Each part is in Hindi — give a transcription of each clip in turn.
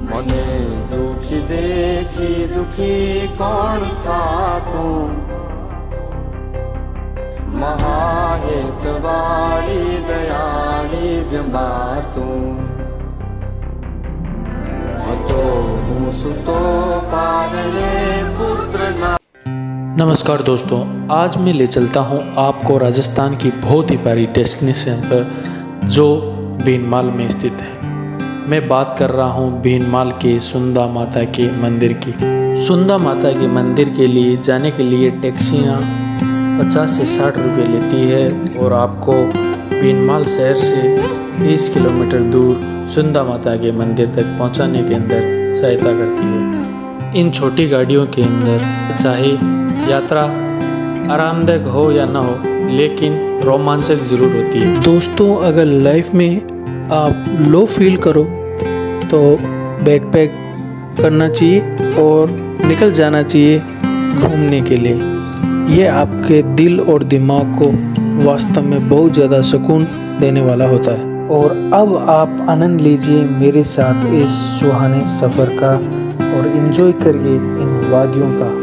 मने दुखी देखी दुखी कौन था तू, महाहितवाणी दयाली जबा तू, तो हूँ सुतो पालने पुत्र ना। नमस्कार दोस्तों, आज मैं ले चलता हूँ आपको राजस्थान की बहुत ही प्यारी डेस्टिनेशन पर जो भीनमाल में स्थित है। मैं बात कर रहा हूँ भीनमाल के सुंदा माता के मंदिर की। सुंदा माता के मंदिर के लिए जाने के लिए टैक्सियाँ 50 से 60 रुपये लेती है और आपको भीनमाल शहर से 30 किलोमीटर दूर सुंदा माता के मंदिर तक पहुँचाने के अंदर सहायता करती है। इन छोटी गाड़ियों के अंदर चाहे यात्रा आरामदायक हो या ना हो, लेकिन रोमांचक ज़रूर होती है। दोस्तों, अगर लाइफ में आप लो फील करो तो बैकपैक करना चाहिए और निकल जाना चाहिए घूमने के लिए। ये आपके दिल और दिमाग को वास्तव में बहुत ज़्यादा सुकून देने वाला होता है। और अब आप आनंद लीजिए मेरे साथ इस सुहाने सफ़र का और एंजॉय करिए इन वादियों का।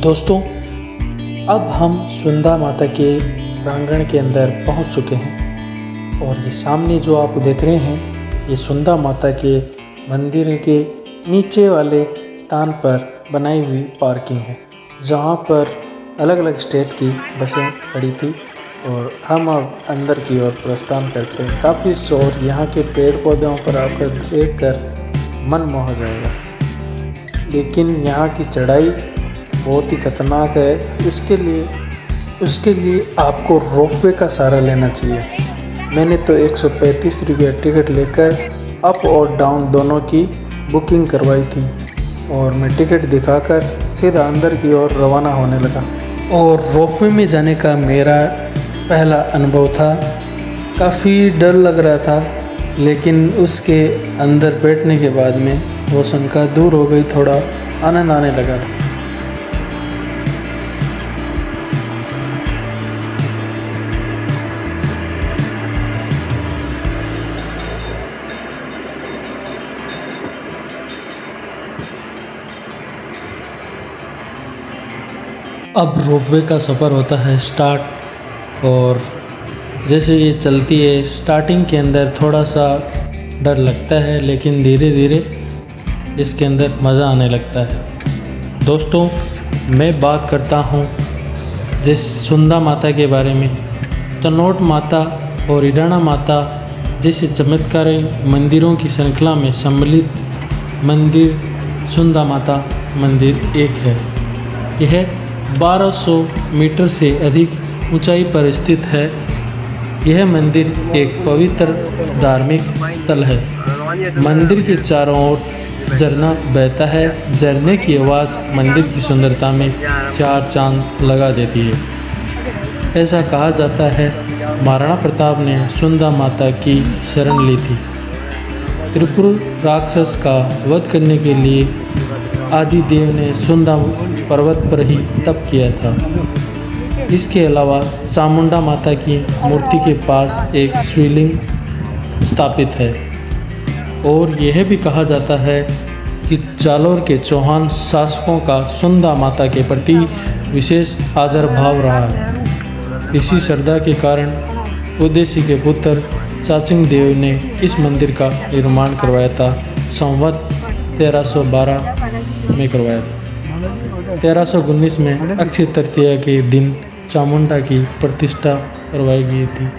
दोस्तों, अब हम सुंदा माता के प्रांगण के अंदर पहुंच चुके हैं और ये सामने जो आप देख रहे हैं, ये सुंदा माता के मंदिर के नीचे वाले स्थान पर बनाई हुई पार्किंग है, जहां पर अलग अलग स्टेट की बसें खड़ी थी। और हम अब अंदर की ओर प्रस्थान करते हैं। काफ़ी शोर, यहाँ के पेड़ पौधों पर आकर देखकर मन मोह जाएगा, लेकिन यहाँ की चढ़ाई बहुत ही खतरनाक है। उसके लिए आपको रोपवे का सहारा लेना चाहिए। मैंने तो 135 रुपये टिकट लेकर अप और डाउन दोनों की बुकिंग करवाई थी और मैं टिकट दिखाकर सीधा अंदर की ओर रवाना होने लगा। और रोपवे में जाने का मेरा पहला अनुभव था। काफ़ी डर लग रहा था, लेकिन उसके अंदर बैठने के बाद में वो शंका दूर हो गई, थोड़ा आनंद आने लगा था। अब रोपवे का सफ़र होता है स्टार्ट, और जैसे ये चलती है, स्टार्टिंग के अंदर थोड़ा सा डर लगता है, लेकिन धीरे धीरे इसके अंदर मज़ा आने लगता है। दोस्तों, मैं बात करता हूँ जिस सुंदा माता के बारे में, तनोट माता और इडाणा माता जैसे चमत्कारी मंदिरों की श्रृंखला में सम्मिलित मंदिर सुंदा माता मंदिर एक है। यह 1200 मीटर से अधिक ऊंचाई पर स्थित है। यह मंदिर एक पवित्र धार्मिक स्थल है। मंदिर के चारों ओर झरना बहता है। झरने की आवाज़ मंदिर की सुंदरता में 4 चांद लगा देती है। ऐसा कहा जाता है महाराणा प्रताप ने सुंदा माता की शरण ली थी। त्रिपुर राक्षस का वध करने के लिए आदिदेव ने सुंदा पर्वत पर ही तप किया था। इसके अलावा चामुंडा माता की मूर्ति के पास एक शिवलिंग स्थापित है। और यह भी कहा जाता है कि जालौर के चौहान शासकों का सुंदा माता के प्रति विशेष आदर भाव रहा है। इसी श्रद्धा के कारण उदयसी के पुत्र चाचिंग देव ने इस मंदिर का निर्माण करवाया था। संवत 1312 में करवाया था। 1319 में अक्षय तृतीया के दिन चामुंडा की प्रतिष्ठा करवाई गई थी।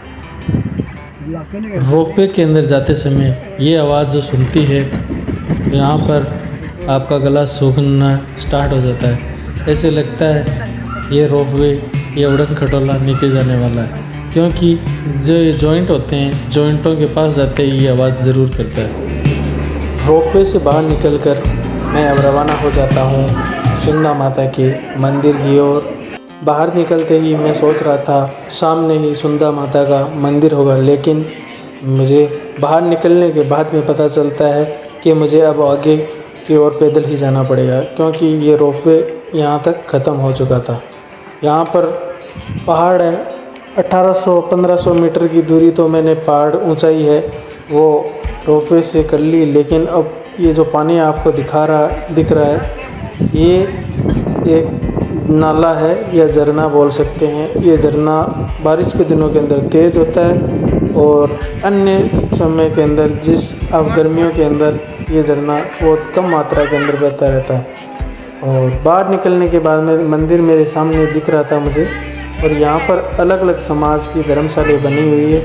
रोपवे के अंदर जाते समय ये आवाज़ जो सुनती है, यहाँ पर आपका गला सूखना स्टार्ट हो जाता है। ऐसे लगता है ये रोपवे, ये उड़न खटोला नीचे जाने वाला है, क्योंकि जो ये जॉइंट होते हैं, जॉइंटों के पास जाते ही ये आवाज़ ज़रूर करता है। रोपवे से बाहर निकलकर मैं अब रवाना हो जाता हूँ सुंदा माता के मंदिर की ओर। बाहर निकलते ही मैं सोच रहा था सामने ही सुंदा माता का मंदिर होगा, लेकिन मुझे बाहर निकलने के बाद में पता चलता है कि मुझे अब आगे की ओर पैदल ही जाना पड़ेगा, क्योंकि ये रोपवे यहाँ तक ख़त्म हो चुका था। यहाँ पर पहाड़ है, 1800-1500 मीटर की दूरी तो मैंने पहाड़ ऊंचाई है वो रोपवे से कर ली, लेकिन अब ये जो पानी आपको दिख रहा है, ये एक नाला है या झरना बोल सकते हैं। ये झरना बारिश के दिनों के अंदर तेज़ होता है और अन्य समय के अंदर, अब गर्मियों के अंदर ये झरना बहुत कम मात्रा के अंदर बहता रहता है। और बाहर निकलने के बाद में मंदिर मेरे सामने दिख रहा था मुझे, और यहाँ पर अलग अलग समाज की धर्मशाला बनी हुई है।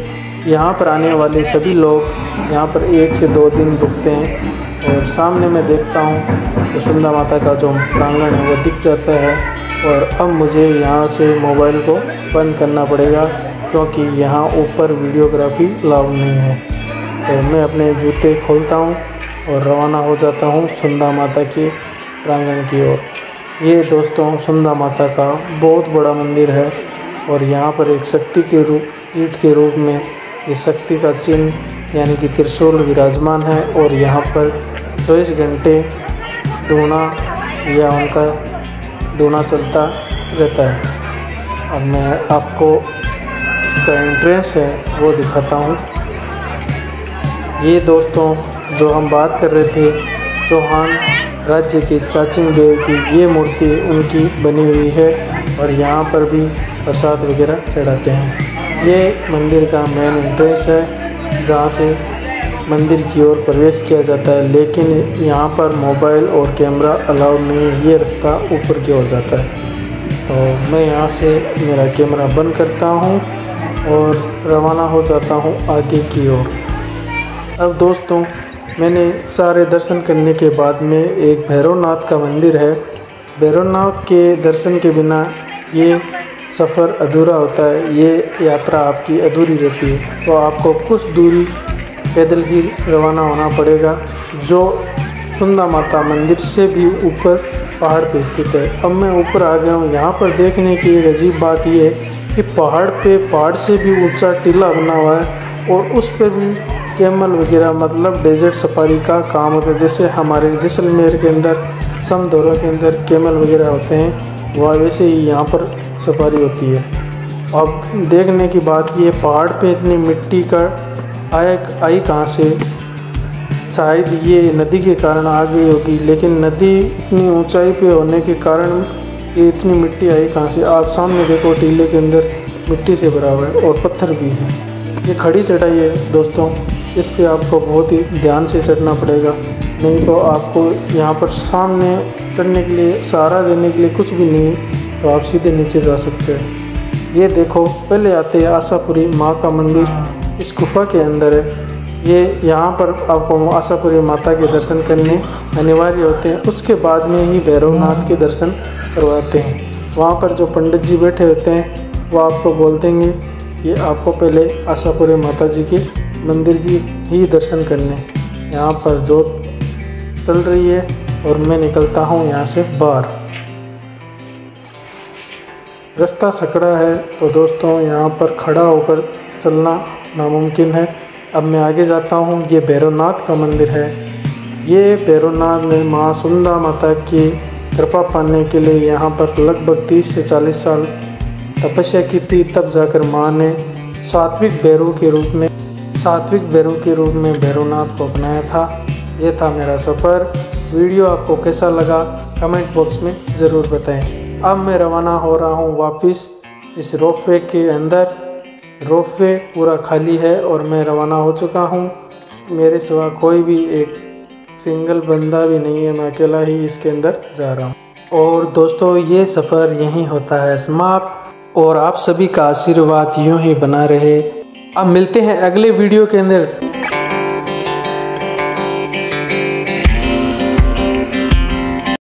यहाँ पर आने वाले सभी लोग यहाँ पर 1 से 2 दिन रुकते हैं। और सामने मैं देखता हूँ तो सुंदा माता का जो प्रांगण है वो दिख जाता है। और अब मुझे यहाँ से मोबाइल को बंद करना पड़ेगा, क्योंकि यहाँ ऊपर वीडियोग्राफी अलाउ नहीं है। तो मैं अपने जूते खोलता हूँ और रवाना हो जाता हूँ सुंदा माता के प्रांगण की ओर। ये दोस्तों सुंदा माता का बहुत बड़ा मंदिर है, और यहाँ पर एक शक्ति के रूप ईंट के रूप में ये शक्ति का चिन्ह यानी कि त्रिशूल विराजमान है। और यहाँ पर 24 घंटे धूना या उनका धूना चलता रहता है। अब मैं आपको इसका एंट्रेंस है वो दिखाता हूँ। ये दोस्तों जो हम बात कर रहे थे, चौहान राज्य के चाचिंग देव की ये मूर्ति उनकी बनी हुई है, और यहाँ पर भी प्रसाद वगैरह चढ़ाते हैं। ये मंदिर का मेन एंट्रेंस है, जहाँ से मंदिर की ओर प्रवेश किया जाता है, लेकिन यहाँ पर मोबाइल और कैमरा अलाउड नहीं है। ये रास्ता ऊपर की ओर जाता है। तो मैं यहाँ से मेरा कैमरा बंद करता हूँ और रवाना हो जाता हूँ आगे की ओर। अब दोस्तों मैंने सारे दर्शन करने के बाद में एक भैरवनाथ का मंदिर है। भैरवनाथ के दर्शन के बिना ये सफ़र अधूरा होता है, ये यात्रा आपकी अधूरी रहती है। तो आपको कुछ दूरी पैदल ही रवाना होना पड़ेगा, जो सुंदा माता मंदिर से भी ऊपर पहाड़ पे स्थित है। अब मैं ऊपर आ गया हूँ। यहाँ पर देखने की एक अजीब बात ये है कि पहाड़ से भी ऊंचा टीला बना हुआ है, और उस पर भी कैमल वगैरह मतलब डेजर्ट सफारी का काम होता है। जैसे हमारे जैसलमेर के अंदर समदौरा के अंदर कैमल वगैरह होते हैं, वह वैसे ही यहाँ पर सफारी होती है। अब देखने की बात ये, पहाड़ पे इतनी मिट्टी का आई कहाँ से? शायद ये नदी के कारण आ गई होगी, लेकिन नदी इतनी ऊंचाई पे होने के कारण ये इतनी मिट्टी आई कहाँ से? आप सामने देखो, टीले के अंदर मिट्टी से भरा हुआ है और पत्थर भी है। ये खड़ी चढ़ाई है दोस्तों, इस पे आपको बहुत ही ध्यान से चढ़ना पड़ेगा, नहीं तो आपको यहाँ पर सामने चढ़ने के लिए, सहारा देने के लिए कुछ भी नहीं है, तो आप सीधे नीचे जा सकते हैं। ये देखो, पहले आते हैं आशापुरी माँ का मंदिर, इस गुफा के अंदर है। ये यहाँ पर आपको आशापुरी माता के दर्शन करने अनिवार्य होते हैं, उसके बाद में ही भैरवनाथ के दर्शन करवाते हैं। वहाँ पर जो पंडित जी बैठे होते हैं वो आपको बोल देंगे कि आपको पहले आशापुरी माता जी के मंदिर की ही दर्शन करने। यहाँ पर जोत चल रही है और मैं निकलता हूँ यहाँ से बाहर। रास्ता सकड़ा है तो दोस्तों यहाँ पर खड़ा होकर चलना नामुमकिन है। अब मैं आगे जाता हूँ। ये भैरवनाथ का मंदिर है। ये भैरवनाथ ने माँ सुंदा माता की कृपा पाने के लिए यहाँ पर लगभग 30 से 40 साल तपस्या की थी, तब जाकर माँ ने सात्विक भैरव के रूप में भैरवनाथ को अपनाया था। ये था मेरा सफ़र। वीडियो आपको कैसा लगा कमेंट बॉक्स में ज़रूर बताएं। अब मैं रवाना हो रहा हूँ वापस इस रोपवे के अंदर। रोपवे पूरा खाली है और मैं रवाना हो चुका हूँ। मेरे सिवा कोई भी एक सिंगल बंदा भी नहीं है, मैं अकेला ही इसके अंदर जा रहा हूँ। और दोस्तों ये सफ़र यहीं होता है समाप्त, और आप सभी का आशीर्वाद यूं ही बना रहे। अब मिलते हैं अगले वीडियो के अंदर।